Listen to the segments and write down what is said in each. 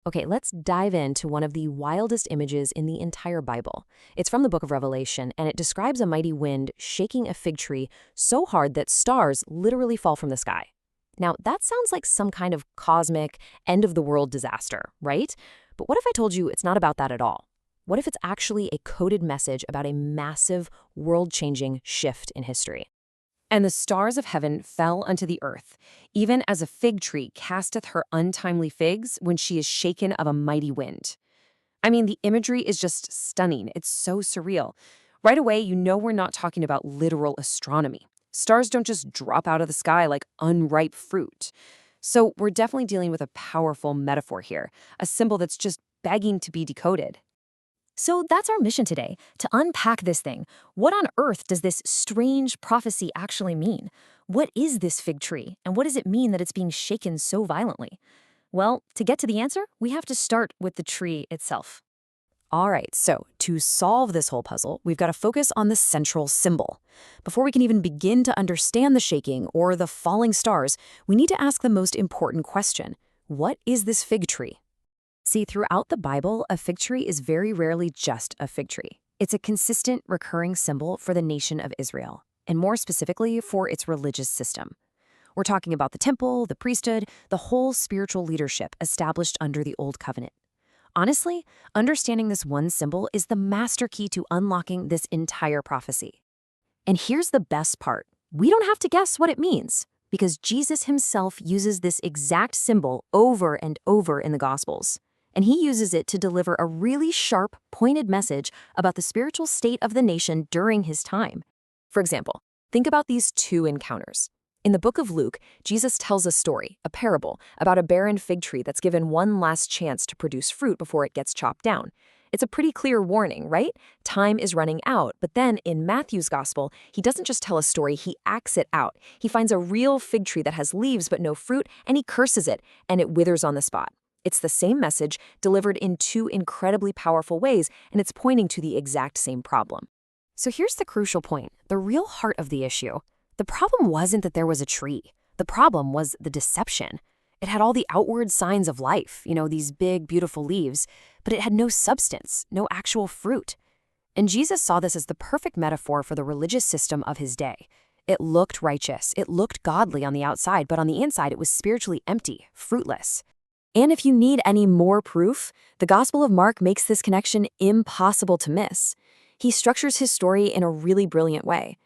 Okay, let's dive into one of the wildest images in the entire Bible. It's from the book of Revelation, and it describes a mighty wind shaking a fig tree so hard that stars literally fall from the sky. Now, that sounds like some kind of cosmic, end-of-the-world disaster, right? But what if I told you it's not about that at all? What if it's actually a coded message about a massive, world-changing shift in history? And the stars of heaven fell unto the earth, even as a fig tree casteth her untimely figs when she is shaken of a mighty wind. I mean, the imagery is just stunning. It's so surreal. Right away, you know we're not talking about literal astronomy. Stars don't just drop out of the sky like unripe fruit. So we're definitely dealing with a powerful metaphor here, a symbol that's just begging to be decoded. So that's our mission today, to unpack this thing. What on earth does this strange prophecy actually mean? What is this fig tree, and what does it mean that it's being shaken so violently? Well, to get to the answer, we have to start with the tree itself. All right, so to solve this whole puzzle, we've got to focus on the central symbol. Before we can even begin to understand the shaking or the falling stars, we need to ask the most important question. What is this fig tree? See, throughout the Bible, a fig tree is very rarely just a fig tree. It's a consistent, recurring symbol for the nation of Israel, and more specifically, for its religious system. We're talking about the temple, the priesthood, the whole spiritual leadership established under the Old Covenant. Honestly, understanding this one symbol is the master key to unlocking this entire prophecy. And here's the best part. We don't have to guess what it means, because Jesus himself uses this exact symbol over and over in the Gospels. And he uses it to deliver a really sharp, pointed message about the spiritual state of the nation during his time. For example, think about these two encounters. In the book of Luke, Jesus tells a story, a parable, about a barren fig tree that's given one last chance to produce fruit before it gets chopped down. It's a pretty clear warning, right? Time is running out. But then in Matthew's gospel, he doesn't just tell a story, he acts it out. He finds a real fig tree that has leaves but no fruit, and he curses it, and it withers on the spot. It's the same message delivered in two incredibly powerful ways, and it's pointing to the exact same problem. So here's the crucial point, the real heart of the issue. The problem wasn't that there was a tree. The problem was the deception. It had all the outward signs of life, these big, beautiful leaves, but it had no substance, no actual fruit. And Jesus saw this as the perfect metaphor for the religious system of his day. It looked righteous, it looked godly on the outside, but on the inside it was spiritually empty, fruitless. And if you need any more proof, the Gospel of Mark makes this connection impossible to miss. He structures his story in a really brilliant way.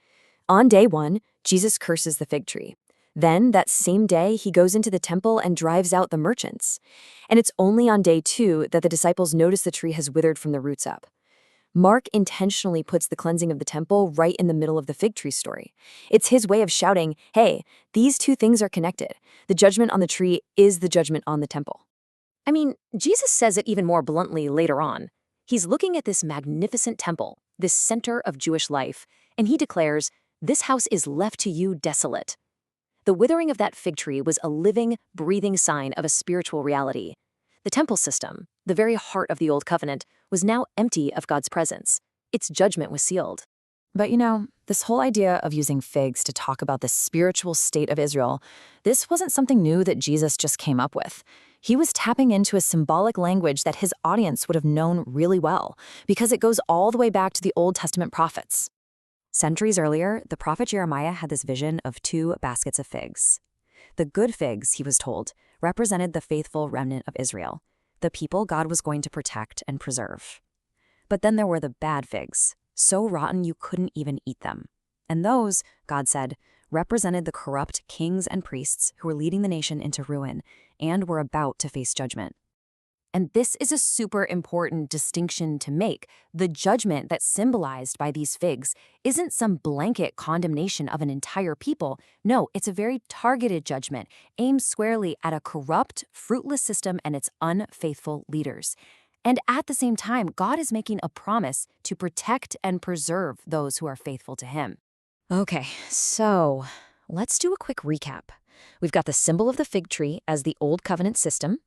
On day one, Jesus curses the fig tree. Then, that same day, he goes into the temple and drives out the merchants. And it's only on day two that the disciples notice the tree has withered from the roots up. Mark intentionally puts the cleansing of the temple right in the middle of the fig tree story. It's his way of shouting, hey, these two things are connected. The judgment on the tree is the judgment on the temple. I mean, Jesus says it even more bluntly later on. He's looking at this magnificent temple, this center of Jewish life, and he declares, this house is left to you desolate. The withering of that fig tree was a living, breathing sign of a spiritual reality. The temple system, the very heart of the Old Covenant, was now empty of God's presence. Its judgment was sealed. But this whole idea of using figs to talk about the spiritual state of Israel, this wasn't something new that Jesus just came up with. He was tapping into a symbolic language that his audience would have known really well, because it goes all the way back to the Old Testament prophets. Centuries earlier, the prophet Jeremiah had this vision of two baskets of figs. The good figs, he was told, represented the faithful remnant of Israel, the people God was going to protect and preserve. But then there were the bad figs, so rotten you couldn't even eat them. And those, God said, represented the corrupt kings and priests who were leading the nation into ruin and were about to face judgment. And this is a super important distinction to make. The judgment that's symbolized by these figs isn't some blanket condemnation of an entire people. No, it's a very targeted judgment, aimed squarely at a corrupt, fruitless system and its unfaithful leaders. And at the same time, God is making a promise to protect and preserve those who are faithful to him. Okay, so let's do a quick recap. We've got the symbol of the fig tree as the Old Covenant system.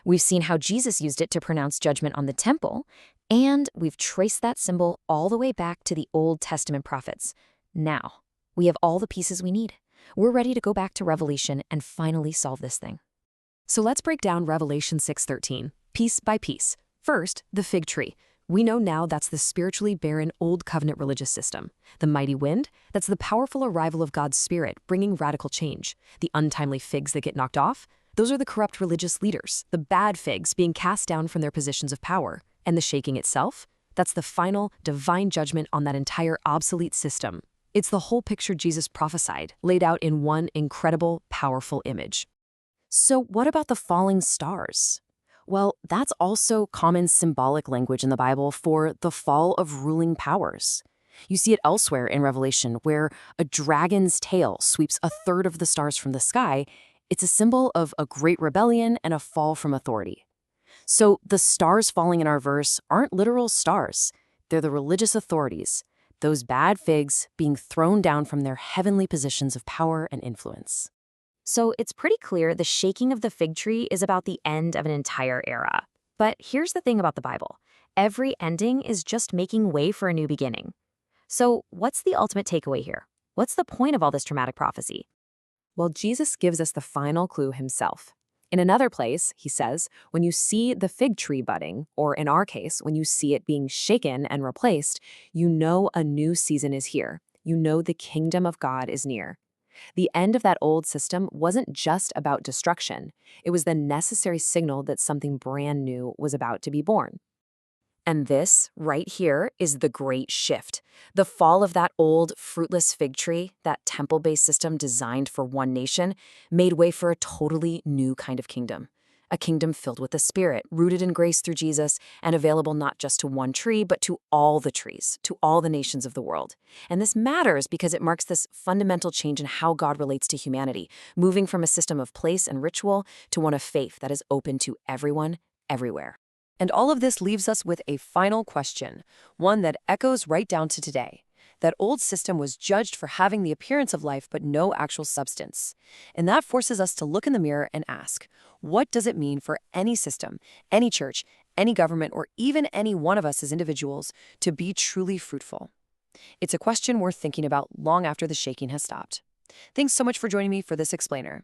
We've seen how Jesus used it to pronounce judgment on the temple. And we've traced that symbol all the way back to the Old Testament prophets. Now, we have all the pieces we need. We're ready to go back to Revelation and finally solve this thing. So let's break down Revelation 6:13. piece by piece. First, the fig tree. We know now that's the spiritually barren Old Covenant religious system. The mighty wind, that's the powerful arrival of God's Spirit, bringing radical change. The untimely figs that get knocked off, those are the corrupt religious leaders, the bad figs being cast down from their positions of power. And the shaking itself, that's the final divine judgment on that entire obsolete system. It's the whole picture Jesus prophesied, laid out in one incredible, powerful image. So what about the falling stars? Well, that's also common symbolic language in the Bible for the fall of ruling powers. You see it elsewhere in Revelation, where a dragon's tail sweeps a third of the stars from the sky. It's a symbol of a great rebellion and a fall from authority. So the stars falling in our verse aren't literal stars. They're the religious authorities, those bad figs being thrown down from their heavenly positions of power and influence. So it's pretty clear the shaking of the fig tree is about the end of an entire era. But here's the thing about the Bible. Every ending is just making way for a new beginning. So what's the ultimate takeaway here? What's the point of all this dramatic prophecy? Well, Jesus gives us the final clue himself. In another place, he says, when you see the fig tree budding, or in our case, when you see it being shaken and replaced, you know a new season is here. You know the kingdom of God is near. The end of that old system wasn't just about destruction. It was the necessary signal that something brand new was about to be born. And this, right here, is the great shift. The fall of that old, fruitless fig tree, that temple-based system designed for one nation, made way for a totally new kind of kingdom. A kingdom filled with the Spirit, rooted in grace through Jesus, and available not just to one tree, but to all the trees, to all the nations of the world. And this matters because it marks this fundamental change in how God relates to humanity, moving from a system of place and ritual to one of faith that is open to everyone, everywhere. And all of this leaves us with a final question, one that echoes right down to today. That old system was judged for having the appearance of life but no actual substance. And that forces us to look in the mirror and ask, what does it mean for any system, any church, any government, or even any one of us as individuals to be truly fruitful? It's a question worth thinking about long after the shaking has stopped. Thanks so much for joining me for this explainer.